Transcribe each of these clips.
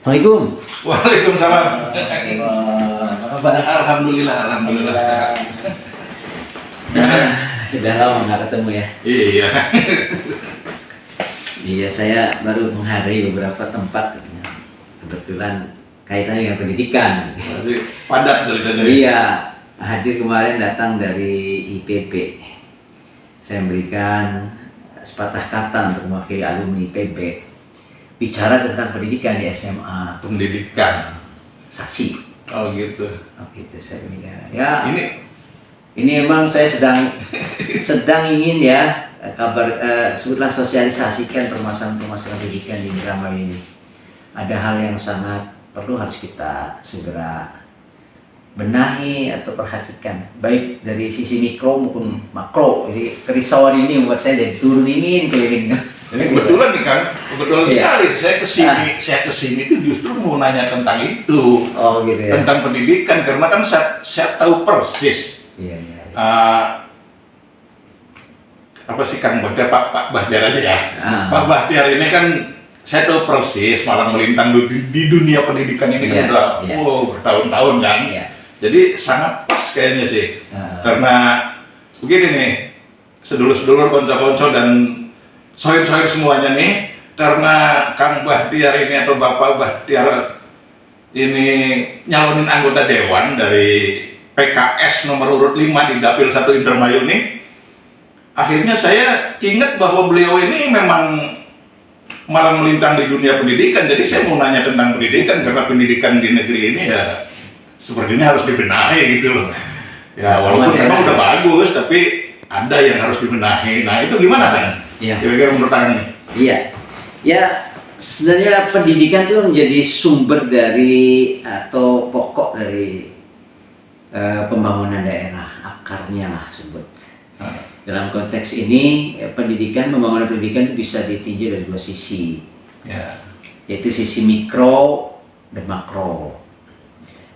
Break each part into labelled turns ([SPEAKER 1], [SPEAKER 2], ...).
[SPEAKER 1] Assalamualaikum.
[SPEAKER 2] Waalaikumsalam.
[SPEAKER 1] Apa kabar?
[SPEAKER 2] Alhamdulillah.
[SPEAKER 1] Udah lama nggak ketemu ya?
[SPEAKER 2] Iya.
[SPEAKER 1] Iya, saya baru menghargai beberapa tempat. Kebetulan kaitannya dengan pendidikan.
[SPEAKER 2] Jadi padat ceritanya.
[SPEAKER 1] Iya, hadir kemarin datang dari IPB. Saya memberikan sepatah kata untuk mewakili alumni IPB. Bicara tentang pendidikan di SMA.
[SPEAKER 2] Pendidikan.
[SPEAKER 1] Saksi.
[SPEAKER 2] Oh gitu.
[SPEAKER 1] Oh gitu, saya bilang. Ya. Ini emang saya sedang ingin ya sebutlah sosialisasikan permasalahan pendidikan di Indramayu ini. Ada hal yang sangat perlu harus kita segera benahi atau perhatikan, baik dari sisi mikro maupun makro. Jadi kerisauan ini membuat saya jadi turun ingin keliling.
[SPEAKER 2] Kebetulan nih Kang, kebetulan
[SPEAKER 1] Iya.
[SPEAKER 2] sekali saya kesini tuh justru mau nanya tentang itu.
[SPEAKER 1] Oh gitu ya.
[SPEAKER 2] Tentang pendidikan, karena kan saya tahu persis.
[SPEAKER 1] Iya.
[SPEAKER 2] Apa sih Kang Bahtiar, Pak Bahtiar aja ya.
[SPEAKER 1] Ah.
[SPEAKER 2] Pak Bahtiar ini kan saya tahu persis malah melintang di dunia pendidikan ini kan
[SPEAKER 1] Iya,
[SPEAKER 2] udah
[SPEAKER 1] iya.
[SPEAKER 2] bertahun-tahun kan.
[SPEAKER 1] Iya.
[SPEAKER 2] Jadi sangat pas kayaknya sih.
[SPEAKER 1] Karena
[SPEAKER 2] Karena begini nih, sedulur-sedulur, konco-konco dan sohib-sohib semuanya nih, karena Kang Bahtiar ini atau Bapak Bahtiar ini nyalonin anggota dewan dari PKS nomor urut 5 di Dapil 1 Indramayu nih, akhirnya saya ingat bahwa beliau ini memang malah melintang di dunia pendidikan. Jadi saya mau nanya tentang pendidikan, karena pendidikan di negeri ini ya sepertinya harus dibenahi gitu loh. Ya walaupun memang udah bagus, tapi ada yang harus dibenahi. Nah itu gimana kan?
[SPEAKER 1] Iya.
[SPEAKER 2] Kira-kira menurut Kang?
[SPEAKER 1] Iya, ya sebenarnya pendidikan itu menjadi sumber dari atau pokok dari pembangunan daerah, akarnya lah sebut. Dalam konteks ini pembangunan pendidikan itu bisa ditinjau dari dua sisi,
[SPEAKER 2] Ya.
[SPEAKER 1] yaitu sisi mikro dan makro.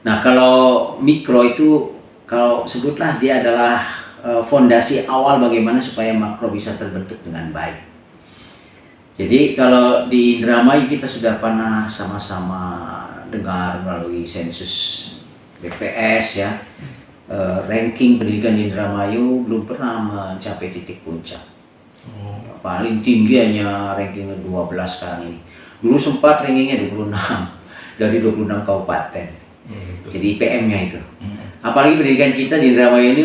[SPEAKER 1] Nah kalau mikro itu, kalau sebutlah dia adalah fondasi awal bagaimana supaya makro bisa terbentuk dengan baik. Jadi kalau di Indramayu kita sudah pernah sama-sama dengar melalui sensus BPS ya, ranking pendidikan di Indramayu belum pernah mencapai titik puncak. Paling tinggi hanya rankingnya 12 kali. Dulu sempat rankingnya 26 dari 26 kabupaten. Jadi IPM-nya itu. Apalagi pendidikan kita di Indramayu ini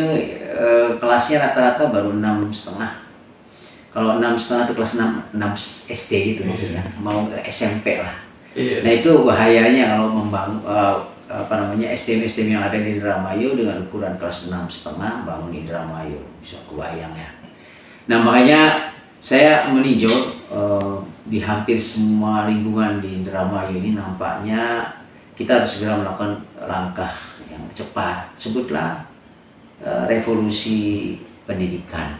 [SPEAKER 1] kelasnya rata-rata baru 6,5. Kalau 6,5 itu kelas 6 SD gitu maksudnya, mau ke SMP lah.
[SPEAKER 2] Iya.
[SPEAKER 1] Nah itu bahayanya kalau membangun SDM yang ada di Indramayu dengan ukuran kelas 6,5 bangun di Indramayu, bisa kebayang ya. Nah makanya saya meninjau di hampir semua lingkungan di Indramayu ini, nampaknya kita harus segera melakukan langkah yang cepat, sebutlah revolusi pendidikan.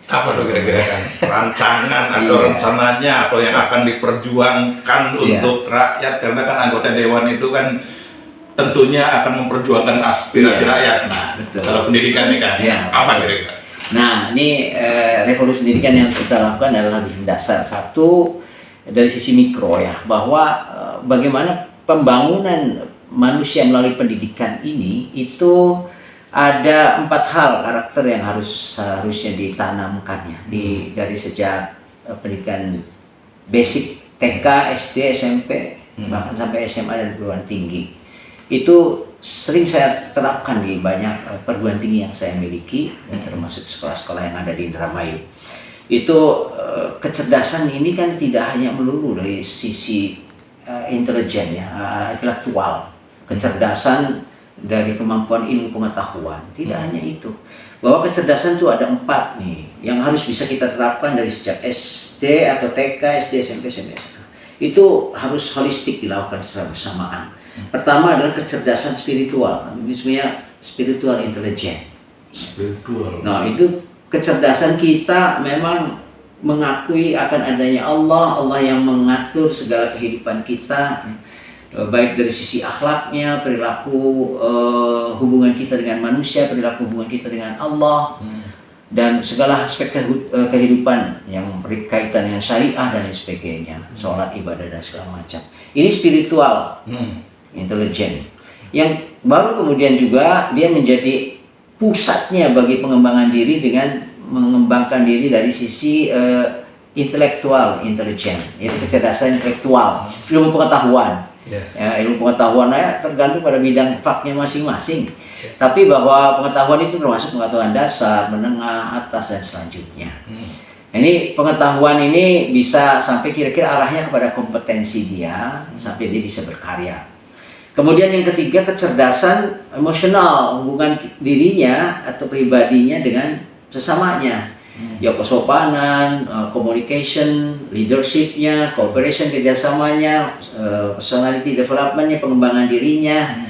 [SPEAKER 2] Apa tuh kira-kira Kang? Rancangan atau
[SPEAKER 1] Iya.
[SPEAKER 2] rencananya atau yang akan diperjuangkan untuk rakyat, karena kan anggota dewan itu kan tentunya akan memperjuangkan aspirasi
[SPEAKER 1] Iya.
[SPEAKER 2] rakyat. Nah,
[SPEAKER 1] Betul.
[SPEAKER 2] kalau pendidikan ini kan,
[SPEAKER 1] Iya.
[SPEAKER 2] apa kira-kira?
[SPEAKER 1] Nah ini revolusi pendidikan yang kita lakukan adalah lebih mendasar. Satu, dari sisi mikro ya, bahwa bagaimana pembangunan manusia melalui pendidikan ini itu ada 4 hal karakter yang harusnya ditanamkan ya dari sejak pendidikan basic TK, SD, SMP, bahkan sampai SMA dan perguruan tinggi. Itu sering saya terapkan di banyak perguruan tinggi yang saya miliki, termasuk sekolah-sekolah yang ada di Indramayu. Itu kecerdasan ini kan tidak hanya melulu dari sisi intelijen ya, intelektual, kecerdasan dari kemampuan ilmu pengetahuan. Tidak hanya itu, bahwa kecerdasan itu ada 4 nih yang harus bisa kita terapkan dari sejak SD atau TK, SD, SMP, SMA. Itu harus holistik dilakukan secara bersamaan. Pertama adalah kecerdasan spiritual, ini sebenarnya spiritual intelligence.
[SPEAKER 2] Spiritual.
[SPEAKER 1] Nah itu kecerdasan kita memang mengakui akan adanya Allah, Allah yang mengatur segala kehidupan kita, baik dari sisi akhlaknya, perilaku hubungan kita dengan manusia, perilaku hubungan kita dengan Allah, dan segala aspek kehidupan yang berkaitan dengan syariah dan lain sebagainya, sholat, ibadah dan segala macam. Ini spiritual, intelijen. Yang baru kemudian juga dia menjadi pusatnya bagi pengembangan diri dengan mengembangkan diri dari sisi intelektual, intelijen, yaitu kecerdasan intelektual, ilmu pengetahuan. Ya, ilmu pengetahuan tergantung pada bidang faknya masing-masing. Tapi bahwa pengetahuan itu termasuk pengetahuan dasar, menengah, atas, dan selanjutnya. Ini pengetahuan ini bisa sampai kira-kira arahnya kepada kompetensi dia, sampai dia bisa berkarya. Kemudian yang ketiga, kecerdasan emosional, hubungan dirinya atau pribadinya dengan sesamanya. Ya, kesopanan, communication, leadershipnya, cooperation, kerjasamanya, personality developmentnya, pengembangan dirinya,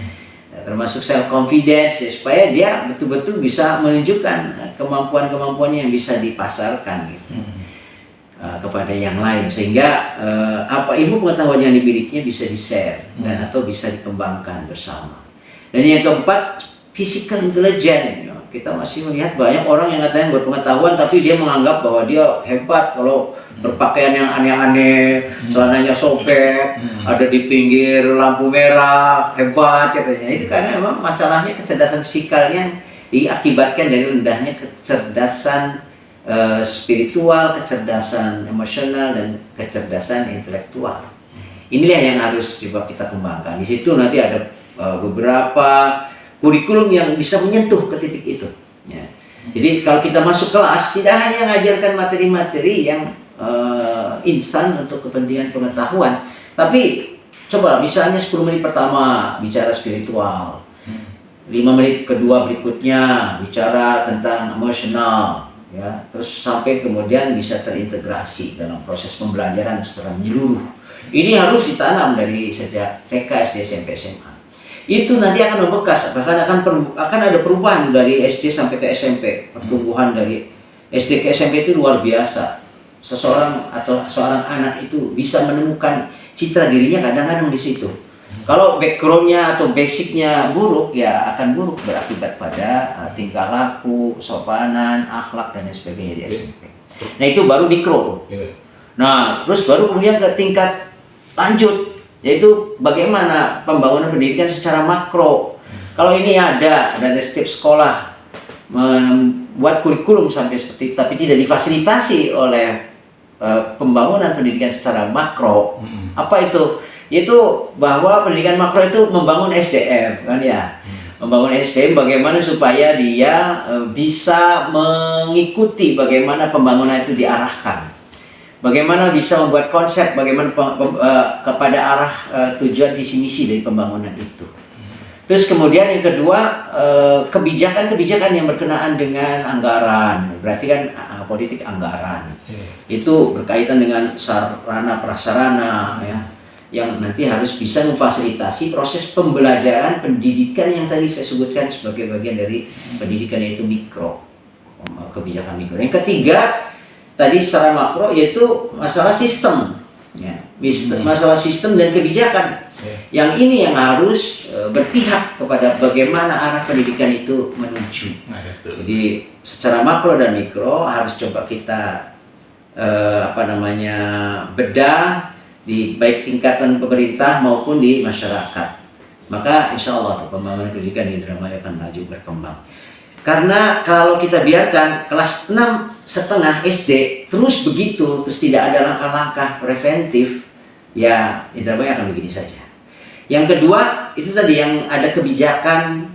[SPEAKER 1] termasuk self confidence, ya, supaya dia betul-betul bisa menunjukkan kemampuan-kemampuan yang bisa dipasarkan gitu, kepada yang lain, sehingga apa ilmu pengetahuan yang dimilikinya bisa di-share dan atau bisa dikembangkan bersama. Dan yang keempat, physical intelligence. Kita masih melihat banyak orang yang katanya berpengetahuan tapi dia menganggap bahwa dia hebat kalau berpakaian yang aneh-aneh, celananya sobek, ada di pinggir lampu merah, hebat katanya. Itu karena memang masalahnya kecerdasan fisikalnya diakibatkan dari rendahnya kecerdasan spiritual, kecerdasan emosional, dan kecerdasan intelektual. Inilah yang harus coba kita kembangkan. Di situ nanti ada beberapa kurikulum yang bisa menyentuh ke titik itu. Ya. Jadi kalau kita masuk kelas, tidak hanya mengajarkan materi-materi yang instan untuk kepentingan pengetahuan, tapi coba misalnya 10 menit pertama bicara spiritual, 5 menit kedua berikutnya bicara tentang emosional, ya, terus sampai kemudian bisa terintegrasi dalam proses pembelajaran secara menyeluruh. Ini harus ditanam dari sejak TK, SD, SMP, SMA. Itu nanti akan membekas, bahkan akan ada perubahan dari SD sampai ke SMP. Pertumbuhan dari SD ke SMP itu luar biasa. Seseorang atau seorang anak itu bisa menemukan citra dirinya kadang-kadang di situ. Kalau backgroundnya atau basicnya buruk, ya akan buruk berakibat pada tingkah laku, sopanan, akhlak, dan lain sebagainya di SMP. Nah, itu baru mikro. Nah, terus baru kemudian ke tingkat lanjut, yaitu bagaimana pembangunan pendidikan secara makro. Kalau ini ada dan setiap sekolah membuat kurikulum sampai seperti itu, tapi tidak difasilitasi oleh pembangunan pendidikan secara makro. Apa itu? Yaitu bahwa pendidikan makro itu membangun SDM, kan ya. Membangun SDM bagaimana supaya dia bisa mengikuti bagaimana pembangunan itu diarahkan. Bagaimana bisa membuat konsep, bagaimana kepada arah tujuan visi misi dari pembangunan itu. Terus kemudian yang kedua, kebijakan-kebijakan yang berkenaan dengan anggaran. Berarti kan politik anggaran. Itu berkaitan dengan sarana prasarana, ya, yang nanti harus bisa memfasilitasi proses pembelajaran pendidikan yang tadi saya sebutkan sebagai bagian dari pendidikan, yaitu mikro, kebijakan mikro. Yang ketiga, tadi secara makro yaitu masalah sistem, ya, masalah sistem dan kebijakan. Yang ini yang harus berpihak kepada bagaimana arah pendidikan itu menuju. Jadi secara makro dan mikro harus coba kita bedah di baik tingkatan pemerintah maupun di masyarakat. Maka insya Allah pembangunan pendidikan di Indramayu akan maju berkembang. Karena kalau kita biarkan kelas 6,5 SD terus begitu, terus tidak ada langkah-langkah preventif, ya Indramayu akan begini saja. Yang kedua, itu tadi yang ada kebijakan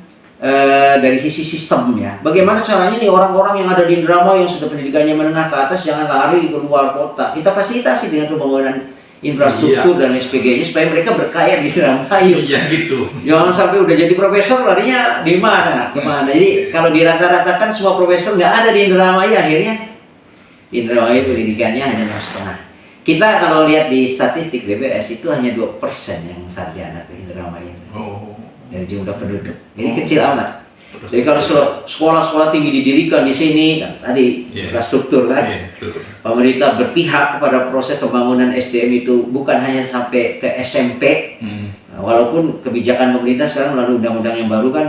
[SPEAKER 1] dari sisi sistemnya. Bagaimana caranya nih orang-orang yang ada di Indramayu yang sudah pendidikannya menengah ke atas jangan lari ke luar kota. Kita fasilitasi dengan pembangunan infrastruktur dan lain sebagainya supaya mereka berkaya di Indramayu.
[SPEAKER 2] Iya gitu.
[SPEAKER 1] Jangan sampai udah jadi profesor larinya di mana? Kemana? Jadi kalau dirata-ratakan semua profesor nggak ada di Indramayu, akhirnya di Indramayu pendidikannya hanya 6,5. Kita kalau lihat di statistik BPS itu hanya 2% yang sarjana di Indramayu dari jumlah penduduk. Jadi kecil amat. Jadi kalau sekolah-sekolah tinggi didirikan di sini, kan, tadi infrastruktur kan, pemerintah berpihak kepada proses pembangunan SDM itu bukan hanya sampai ke SMP, walaupun kebijakan pemerintah sekarang melalui undang-undang yang baru kan,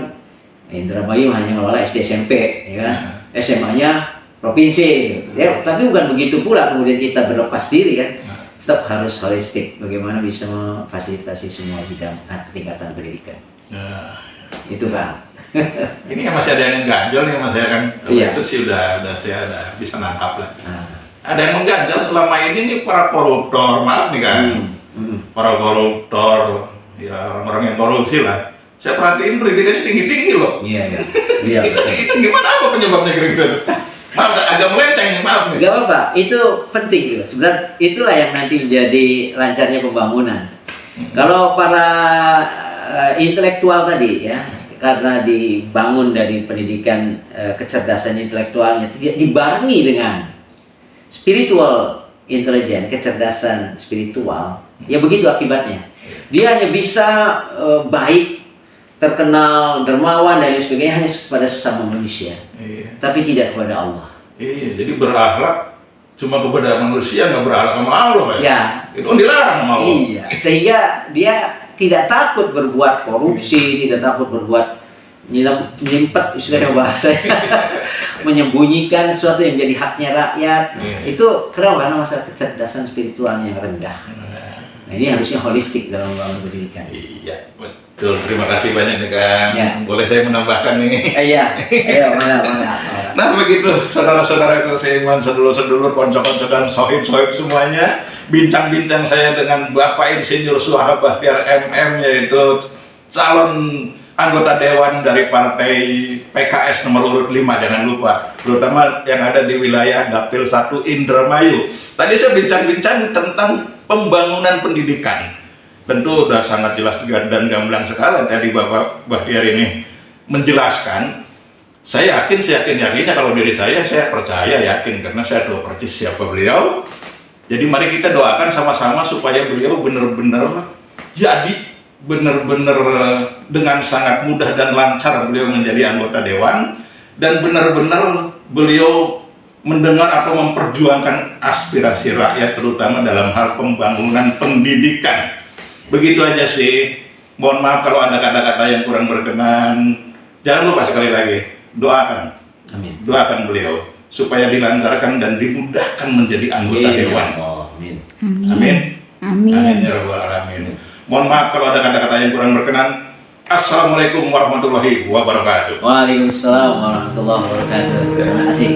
[SPEAKER 1] Indramayu hanya mengelola SD SMP, ya kan, SMA-nya provinsi, ya, tapi bukan begitu pula kemudian kita berlepas diri kan, tetap harus holistik, bagaimana bisa memfasilitasi semua bidang tingkatan pendidikan. Itu kan.
[SPEAKER 2] Ini yang masih ada yang ganjel nih mas ya kan, kalau itu sih udah saya udah bisa nangkap lah. Ada yang mengganjal selama ini nih para koruptor, maaf nih kan, para koruptor, ya orang-orang yang korupsi lah. Saya perhatiin pendidikannya tinggi-tinggi loh.
[SPEAKER 1] Iya.
[SPEAKER 2] Itu gimana apa penyebabnya kira-kira? Maaf, agak melenceng nih, maaf nih.
[SPEAKER 1] Gak apa-apa, itu penting loh. Sebenarnya itulah yang nanti menjadi lancarnya pembangunan. Kalau para intelektual tadi ya, karena dibangun dari pendidikan kecerdasan intelektualnya, tidak dibarengi dengan spiritual intelligence, kecerdasan spiritual, ya begitu akibatnya. Dia hanya bisa baik, terkenal, dermawan dan lain sebagainya hanya kepada sesama manusia, tapi tidak kepada Allah.
[SPEAKER 2] Jadi berakhlak cuma kepada manusia, nggak berakhlak sama Allah
[SPEAKER 1] ya.
[SPEAKER 2] Itu dilarang sama Allah.
[SPEAKER 1] Iya, sehingga dia tidak takut berbuat korupsi, tidak takut berbuat nyelimpet, istilahnya bahasanya, menyembunyikan sesuatu yang menjadi haknya rakyat. Itu karena masalah kecerdasan spiritualnya yang rendah. Nah, ini harusnya holistik dalam membangun pendidikan.
[SPEAKER 2] Iya, betul. Terima kasih banyak nih Kang.
[SPEAKER 1] Ya.
[SPEAKER 2] Boleh saya menambahkan nih?
[SPEAKER 1] Iya, mana.
[SPEAKER 2] Nah begitu, saudara-saudara seiman, sedulur-sedulur, konco-konco dan sohib-sohib semuanya, bincang-bincang saya dengan Bapak Insinyur Suhab Bahtiar MM, yaitu calon anggota dewan dari partai PKS nomor urut 5, jangan lupa, terutama yang ada di wilayah Dapil 1 Indramayu. Tadi saya bincang-bincang tentang pembangunan pendidikan. Tentu sudah sangat jelas dan gamblang sekali tadi Bapak Bahtiar ini menjelaskan. Saya yakinnya kalau diri saya percaya, yakin, karena saya tahu persis siapa beliau. Jadi mari kita doakan sama-sama supaya beliau benar-benar dengan sangat mudah dan lancar beliau menjadi anggota dewan, dan benar-benar beliau mendengar atau memperjuangkan aspirasi rakyat, terutama dalam hal pembangunan pendidikan. Begitu aja sih. Mohon maaf kalau ada kata-kata yang kurang berkenan. Jangan lupa sekali lagi, doakan.
[SPEAKER 1] Amin.
[SPEAKER 2] Doakan beliau supaya dilancarkan dan dimudahkan menjadi anggota dewan.
[SPEAKER 1] Amin.
[SPEAKER 2] Amin ya rabbal alamin. Mohon maaf kalau ada kata-kata yang kurang berkenan. Assalamualaikum warahmatullahi wabarakatuh.
[SPEAKER 1] Waalaikumsalam warahmatullahi wabarakatuh. Terima kasih.